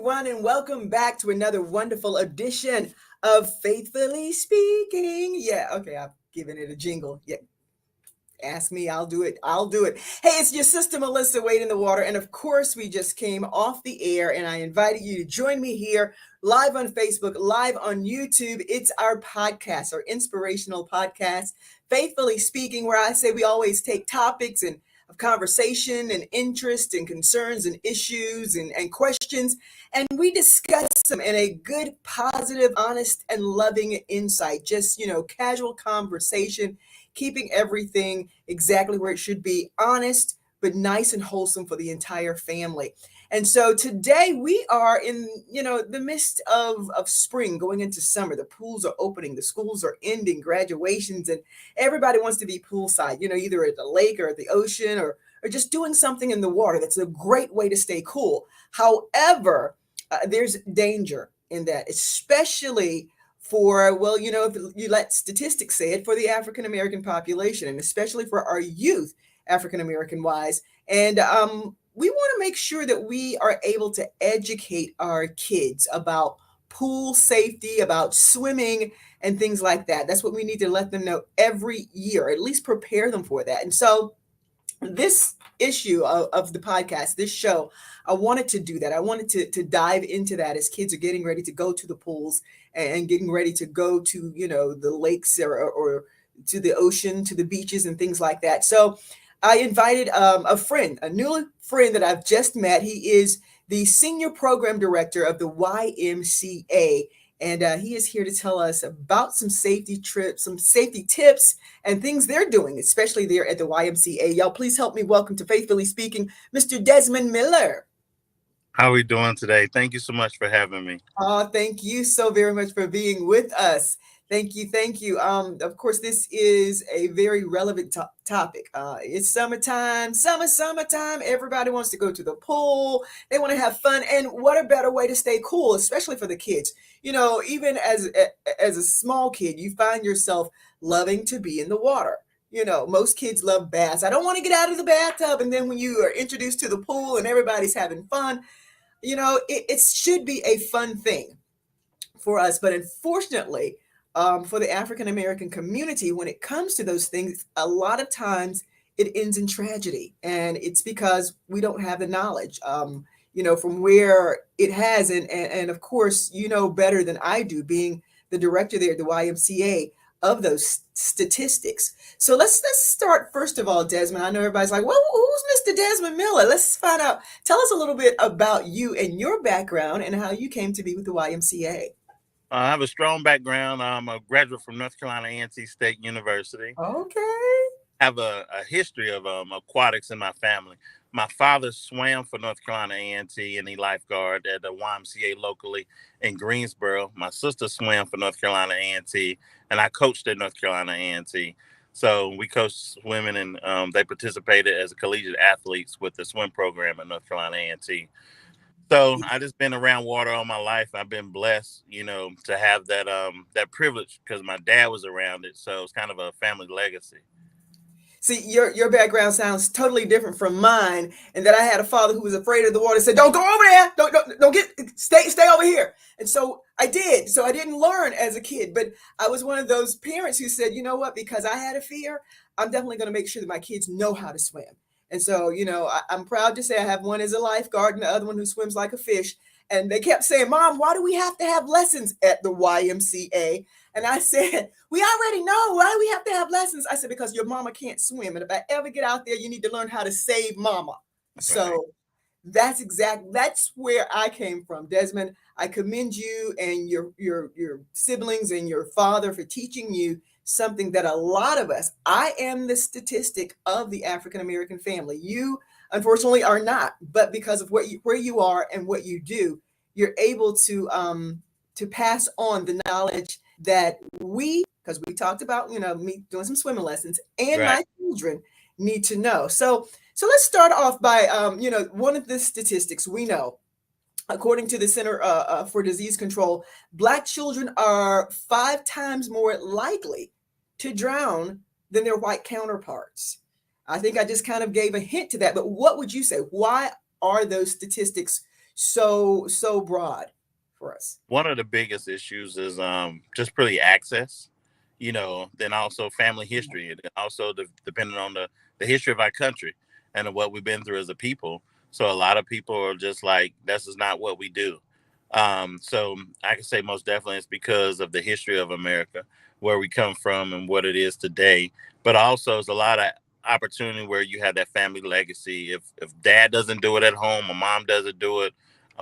everyone, and welcome back to another wonderful edition of Faithfully Speaking. Yeah, okay, I've given it a jingle. Yeah, ask me, I'll do it. I'll do it. Hey, it's your sister Melissa Wade in the Water, and of course, we just came off the air, and I invited you to join me here live on Facebook, live on YouTube. It's our podcast, our inspirational podcast, Faithfully Speaking, where I say we always take topics and of conversation and interest and concerns and issues and questions, and we discuss them in a good, positive, honest, and loving insight. Just, casual conversation, keeping everything exactly where it should be, honest, but nice and wholesome for the entire family. And so today we are in, the midst of spring going into summer. The pools are opening, the schools are ending, graduations, and everybody wants to be poolside, either at the lake or at the ocean or just doing something in the water. That's a great way to stay cool. However, there's danger in that, especially for, if you let statistics say it, for the African American population, and especially for our youth, African American wise. And we want to make sure that we are able to educate our kids about pool safety, about swimming, and things like that. That's what we need to let them know every year, at least prepare them for that. And so this issue of the podcast, this show, I wanted to do that. I wanted to dive into that as kids are getting ready to go to the pools and getting ready to go to, the lakes or to the ocean, to the beaches and things like that. So I invited a friend, a new friend that I've just met. He is the senior program director of the YMCA. And he is here to tell us about some safety trips, some safety tips and things they're doing, especially there at the YMCA. Y'all, please help me welcome to Faithfully Speaking, Mr. Desmond Miller. How are we doing today? Thank you so much for having me. Oh, thank you so very much for being with us. Thank you. Thank you. Of course, this is a very relevant topic. It's summertime. Everybody wants to go to the pool. They want to have fun. And what a better way to stay cool, especially for the kids. Even as a small kid, you find yourself loving to be in the water. Most kids love baths. I don't want to get out of the bathtub. And then when you are introduced to the pool and everybody's having fun, it should be a fun thing for us. But unfortunately, for the African American community, when it comes to those things, a lot of times it ends in tragedy. And it's because we don't have the knowledge, from where it has. And of course, better than I do, being the director there at the YMCA, of those statistics. So let's start first of all, Desmond. I know everybody's like, well, who's Mr. Desmond Miller? Let's find out. Tell us a little bit about you and your background and how you came to be with the YMCA. I have a strong background. I'm a graduate from North Carolina A&T State University. Okay. I have a history of aquatics in my family. My father swam for North Carolina A&T and he lifeguard at the YMCA locally in Greensboro. My sister swam for North Carolina A&T, and I coached at North Carolina A&T. So we coached swimming, and they participated as collegiate athletes with the swim program at North Carolina A&T. So I just been around water all my life. I've been blessed, to have that privilege because my dad was around it. So it's kind of a family legacy. See, your background sounds totally different from mine, and that I had a father who was afraid of the water, said, "Don't go over there, don't stay over here." And so I did. So I didn't learn as a kid, but I was one of those parents who said, you know what, because I had a fear, I'm definitely going to make sure that my kids know how to swim. And so, I'm proud to say I have one as a lifeguard and the other one who swims like a fish. And they kept saying, "Mom, why do we have to have lessons at the YMCA?" And I said, "We already know. Why do we have to have lessons?" I said, "Because your mama can't swim. And if I ever get out there, you need to learn how to save mama." So that's where I came from. Desmond, I commend you and your siblings and your father for teaching you something that a lot of us, I am the statistic of the African American family. You unfortunately are not, but because of where you are and what you do, you're able to pass on the knowledge that because we talked about, me doing some swimming lessons, and Right. my children need to know. So let's start off by, one of the statistics we know, according to the Center for Disease Control, Black children are 5 times more likely to drown than their white counterparts. I think I just kind of gave a hint to that, but what would you say? Why are those statistics, so broad for us. One of the biggest issues is just really access, then also family history, and also depending on the history of our country and of what we've been through as a people. So a lot of people are just like, this is not what we do. So I can say most definitely it's because of the history of America, where we come from and what it is today. But also it's a lot of opportunity where you have that family legacy. If dad doesn't do it at home, or mom doesn't do it,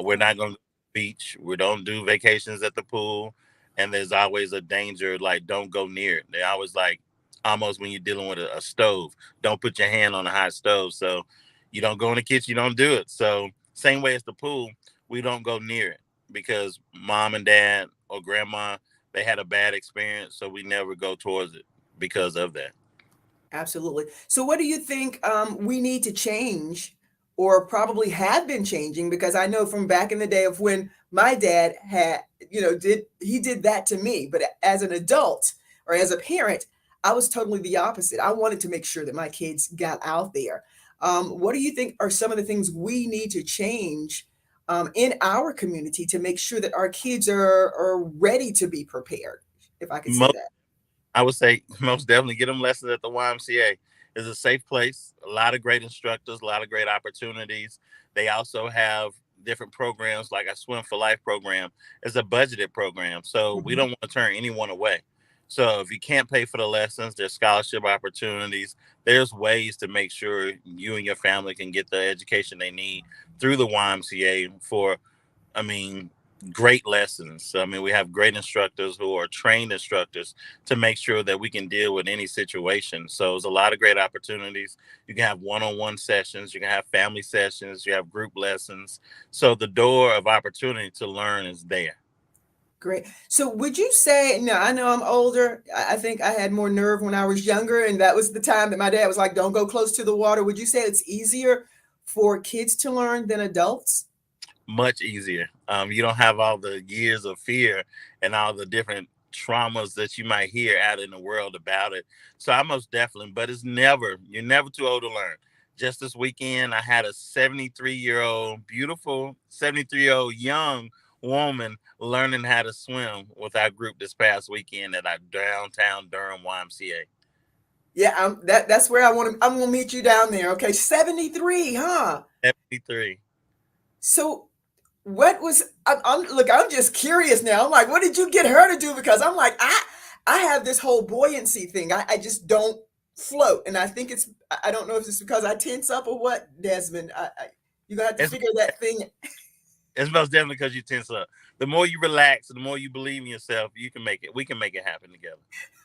we're not going to beach. We don't do vacations at the pool. And there's always a danger, like, don't go near it. They always like, almost when you're dealing with a stove, don't put your hand on a hot stove. So you don't go in the kitchen, you don't do it. So same way as the pool, we don't go near it because mom and dad or grandma, they had a bad experience. So we never go towards it because of that. Absolutely. So, what do you think we need to change, or probably have been changing? Because I know from back in the day of when my dad had, did that to me. But as an adult or as a parent, I was totally the opposite. I wanted to make sure that my kids got out there. What do you think are some of the things we need to change in our community to make sure that our kids are ready to be prepared, if I could say Most that? I would say most definitely get them lessons at the YMCA. It's a safe place, a lot of great instructors, a lot of great opportunities. They also have different programs like a Swim for Life program. It's a budgeted program, so we Mhm. don't want to turn anyone away. So if you can't pay for the lessons, there's scholarship opportunities. There's ways to make sure you and your family can get the education they need through the YMCA for, I mean, great lessons. So, I mean, we have great instructors who are trained instructors to make sure that we can deal with any situation. So, there's a lot of great opportunities. You can have one-on-one sessions, you can have family sessions, you have group lessons. So, the door of opportunity to learn is there. Great. So would you say, now I know I'm older. I think I had more nerve when I was younger, and that was the time that my dad was like, don't go close to the water. Would you say it's easier for kids to learn than adults? Much easier. You don't have all the years of fear and all the different traumas that you might hear out in the world about it. So I most definitely, but you're never too old to learn. Just this weekend, I had a 73-year-old, beautiful 73-year-old young woman learning how to swim with our group this past weekend at our downtown Durham YMCA. Yeah, that's where I'm gonna meet you down there. Okay, 73, huh? 73. So what was look, I'm just curious now. I'm like, what did you get her to do? Because I'm like, I have this whole buoyancy thing. I just don't float. And I think I don't know if it's because I tense up or what, Desmond. You're gonna have to It's figure that thing. It's most definitely because you tense up. The more you relax, the more you believe in yourself, you can make it. We can make it happen together.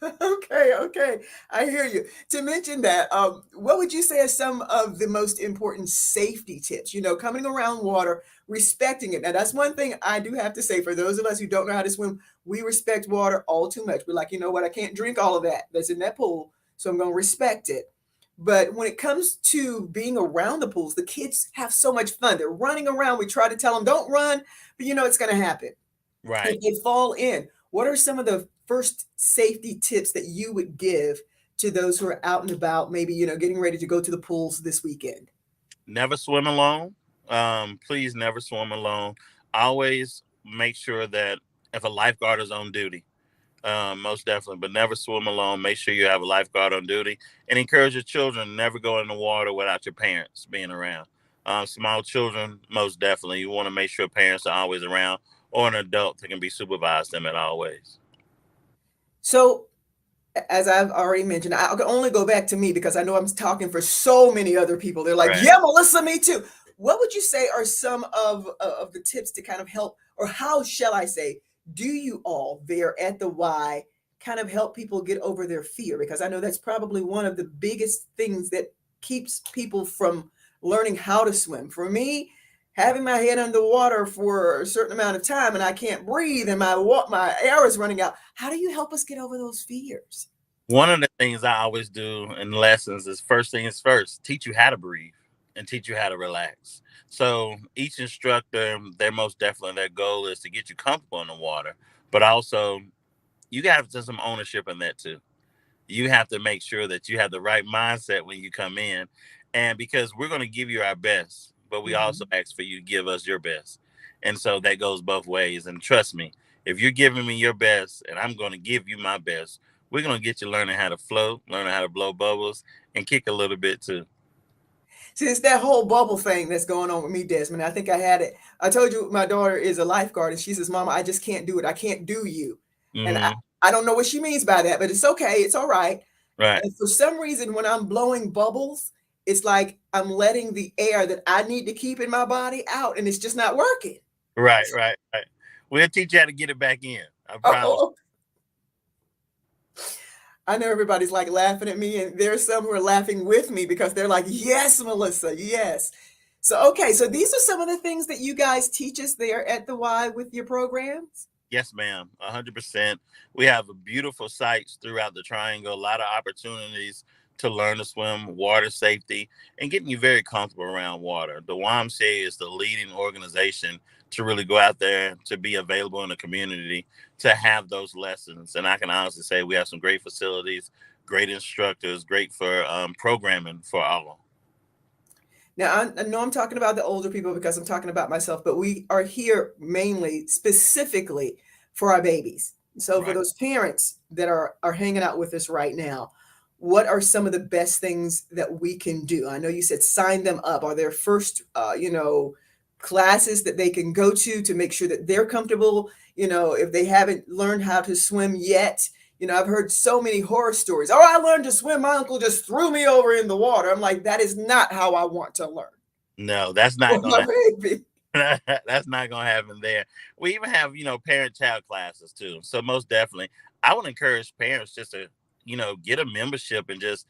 Okay, okay. I hear you. To mention that, what would you say are some of the most important safety tips? Coming around water, respecting it. Now, that's one thing I do have to say for those of us who don't know how to swim, we respect water all too much. We're like, you know what? I can't drink all of that that's in that pool, so I'm going to respect it. But when it comes to being around the pools, the kids have so much fun. They're running around. We try to tell them, don't run, but you know it's going to happen Right. if they fall in. What are some of the first safety tips that you would give to those who are out and about, maybe, getting ready to go to the pools this weekend? Never swim alone. Please never swim alone. Always make sure that if a lifeguard is on duty, most definitely, but never swim alone. Make sure you have a lifeguard on duty and encourage your children never go in the water without your parents being around. Small children, most definitely, you want to make sure parents are always around or an adult that can be supervised them at always. So, as I've already mentioned, I can only go back to me because I know I'm talking for so many other people. They're like, Right. "Yeah, Melissa, me too." What would you say are some of the tips to kind of help, or how shall I say, do you all there at the Y kind of help people get over their fear? Because I know that's probably one of the biggest things that keeps people from learning how to swim. For me, having my head underwater for a certain amount of time and I can't breathe and my air is running out. How do you help us get over those fears? One of the things I always do in lessons is first thing is first, teach you how to breathe and teach you how to relax. So each instructor, their most definitely their goal is to get you comfortable in the water, but also you got to have some ownership in that too. You have to make sure that you have the right mindset when you come in, and because we're going to give you our best, but we also Mhm. ask for you to give us your best. And so that goes both ways. And trust me, if you're giving me your best and I'm going to give you my best, we're going to get you learning how to float, learning how to blow bubbles, and kick a little bit too. See, it's that whole bubble thing that's going on with me, Desmond. I think I had it. I told you my daughter is a lifeguard, and she says, "Mama, I just can't do it. I can't do you." And Hmm. I don't know what she means by that, but it's okay. It's all right. Right, And for some reason, when I'm blowing bubbles, it's like I'm letting the air that I need to keep in my body out, and it's just not working. right. We'll teach you how to get it back in. I promise. Oh, I know everybody's like laughing at me, and there's some who are laughing with me because they're like, "Yes, Melissa, yes." So, okay, so these are some of the things that you guys teach us there at the Y with your programs. Yes, ma'am. 100%. We have beautiful sites throughout the triangle, a lot of opportunities to learn to swim, water safety, and getting you very comfortable around water. The YMCA is the leading organization to really go out there, to be available in the community, to have those lessons. And I can honestly say we have some great facilities, great instructors, great for programming for all. Now, I know I'm talking about the older people because I'm talking about myself, but we are here mainly, specifically for our babies. So, for Right. those parents that are hanging out with us right now, what are some of the best things that we can do? I know you said sign them up. Are there first, classes that they can go to make sure that they're comfortable? If they haven't learned how to swim yet, I've heard so many horror stories. Oh, I learned to swim. My uncle just threw me over in the water. I'm like, that is not how I want to learn No, that's not for going my to baby. That's not gonna happen there. We even have, parent-child classes too. So most definitely, I would encourage parents just to, get a membership and just,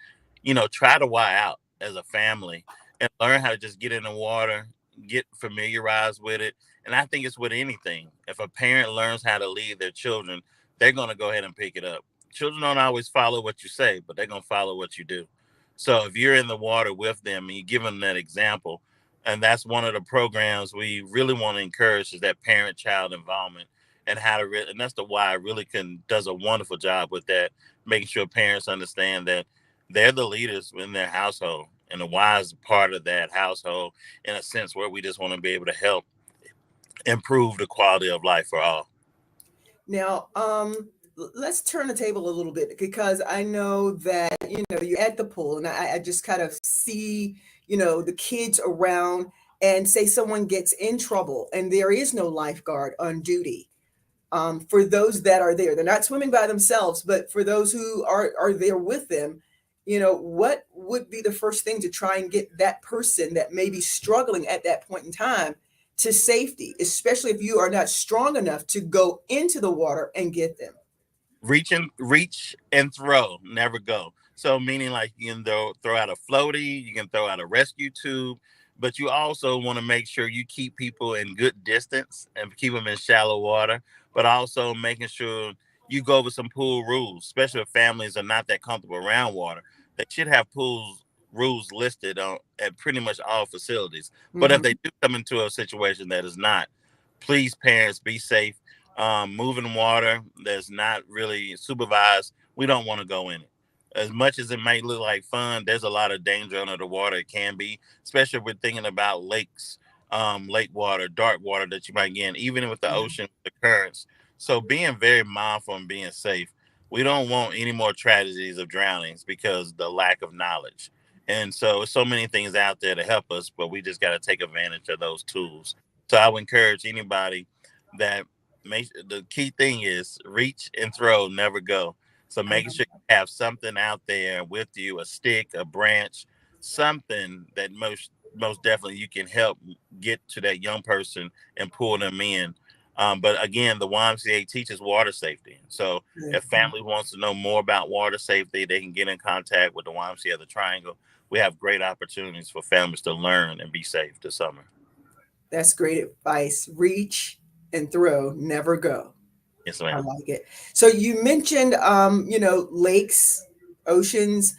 try to Y out as a family and learn how to just get in the water, get familiarized with it. And I think it's with anything. If a parent learns how to lead their children, they're gonna go ahead and pick it up. Children don't always follow what you say, but they're gonna follow what you do. So if you're in the water with them and you give them that example, and that's one of the programs we really want to encourage is that parent-child involvement and how to and that's the why really can does a wonderful job with that, making sure parents understand that they're the leaders in their household and the why is part of that household in a sense where we just want to be able to help improve the quality of life for all. Now, let's turn the table a little bit because I know that, you're at the pool and I just kind of see, the kids around and say someone gets in trouble and there is no lifeguard on duty. For those that are there. They're not swimming by themselves, but for those who are there with them, what would be the first thing to try and get that person that may be struggling at that point in time to safety, especially if you are not strong enough to go into the water and get them? Reach and throw, never go. So meaning like you can throw out a floaty, you can throw out a rescue tube, but you also want to make sure you keep people in good distance and keep them in shallow water, but also making sure you go over some pool rules, especially if families are not that comfortable around water. They should have pools rules listed on at pretty much all facilities. But if they Hmm. do come into a situation that is not, please parents be safe. Moving water that's not really supervised, we don't want to go in it. As much as it might look like fun, there's a lot of danger under the water. It can be, especially if we're thinking about lakes, lake water, dark water that you might get in, even with the Yeah. ocean, the currents. So being very mindful and being safe. We don't want any more tragedies of drownings because the lack of knowledge. And so many things out there to help us, but we just got to take advantage of those tools. So I would encourage anybody that the key thing is reach and throw, never go. So I making love sure you have something out there with you, a stick, a branch, something that most definitely you can help get to that young person and pull them in. But again, the YMCA teaches water safety. So that. if family wants to know more about water safety, they can get in contact with the YMCA of the Triangle. We have great opportunities for families to learn and be safe this summer. That's great advice. Reach and throw, never go. Yes, I ma'am. like it. So you mentioned, lakes, oceans.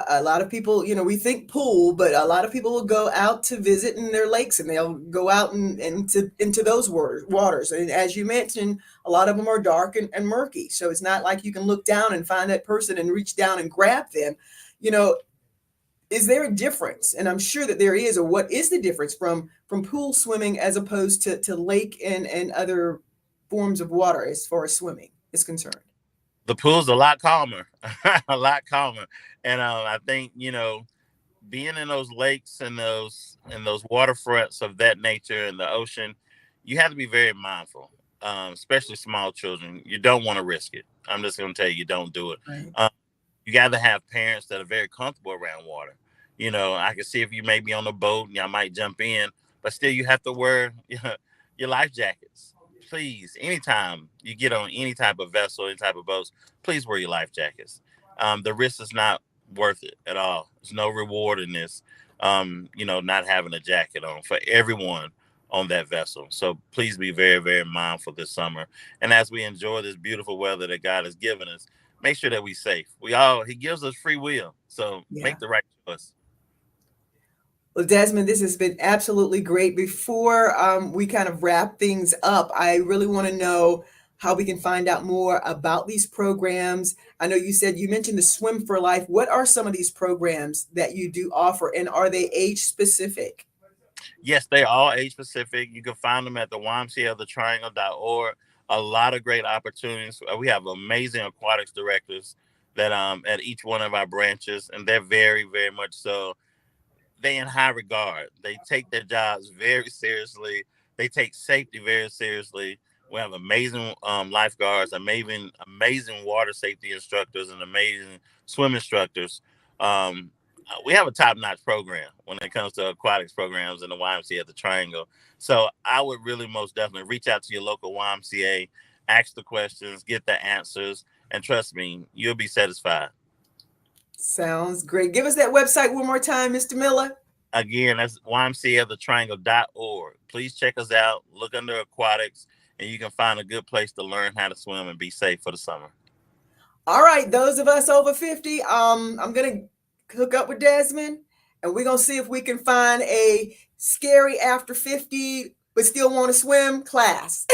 A lot of people, we think pool, but a lot of people will go out to visit in their lakes and they'll go out and into those waters. And as you mentioned, a lot of them are dark and murky. So it's not like you can look down and find that person and reach down and grab them. You know, is there a difference? And I'm sure that there is. Or what is the difference from pool swimming as opposed to lake and other forms of water as far as swimming is concerned? The pool's a lot calmer, a lot calmer, and I think being in those lakes and those waterfronts of that nature in the ocean, you have to be very mindful, especially small children. You don't want to risk it. I'm just going to tell you, don't do it. Right. Um, you got to have parents that are very comfortable around water. I can see if you may be on a boat and y'all might jump in, but still you have to wear your life jackets. Please, anytime you get on any type of vessel, any type of boats, please wear your life jackets. The risk is not worth it at all. There's no reward in this, not having a jacket on for everyone on that vessel. So please be very, very mindful this summer. And as we enjoy this beautiful weather that God has given us, make sure that we're safe. He gives us free will. So Yeah. make the right choice. Well, Desmond, this has been absolutely great. Before we kind of wrap things up, I really want to know how we can find out more about these programs. I know you mentioned the Swim for Life. What are some of these programs that you do offer, and are they age specific? Yes, they're all age specific. You can find them at the YMCA of The Triangle.org. A lot of great opportunities. We have amazing aquatics directors that at each one of our branches, and they're very, very much so they in high regard. They take their jobs very seriously. They take safety very seriously. We have amazing lifeguards, amazing water safety instructors, and amazing swim instructors. We have a top-notch program when it comes to aquatics programs in the YMCA at the Triangle. So I would really most definitely reach out to your local YMCA, ask the questions, get the answers, and trust me, you'll be satisfied. Sounds great. Give us that website one more time, Mr. Miller. Again, that's YMCA of The Triangle.org. Please check us out. Look under aquatics, and you can find a good place to learn how to swim and be safe for the summer. All right, those of us over 50, I'm gonna hook up with Desmond, and we're gonna see if we can find a scary after 50 but still want to swim class.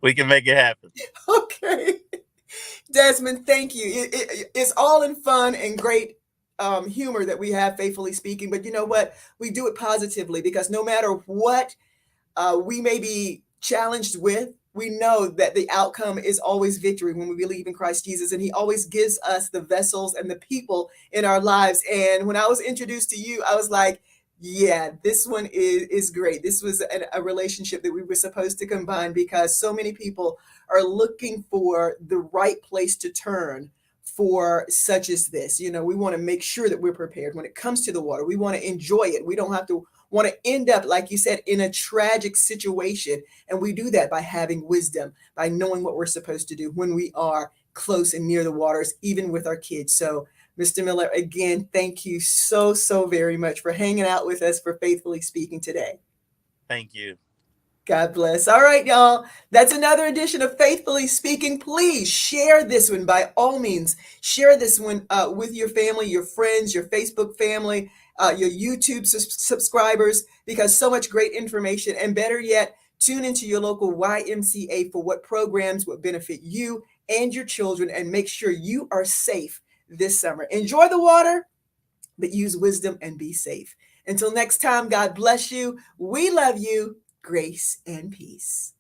We can make it happen. Okay. Desmond, thank you. It's all in fun and great humor that we have, faithfully speaking. But you know what? We do it positively because no matter what we may be challenged with, we know that the outcome is always victory when we believe in Christ Jesus. And He always gives us the vessels and the people in our lives. And when I was introduced to you, I was like, yeah, this one is great. This was a relationship that we were supposed to combine because so many people are looking for the right place to turn for such as this. We want to make sure that we're prepared when it comes to the water. We want to enjoy it. We don't have to want to end up, like you said, in a tragic situation. And we do that by having wisdom, by knowing what we're supposed to do when we are close and near the waters, even with our kids. So, Mr. Miller, again, thank you so, so very much for hanging out with us for Faithfully Speaking today. Thank you. God bless. All right, y'all. That's another edition of Faithfully Speaking. Please share this one by all means. Share this one with your family, your friends, your Facebook family, your YouTube subscribers, because so much great information. And better yet, tune into your local YMCA for what programs would benefit you and your children, and make sure you are safe this summer. Enjoy the water, but use wisdom and be safe. Until next time, God bless you. We love you. Grace and peace.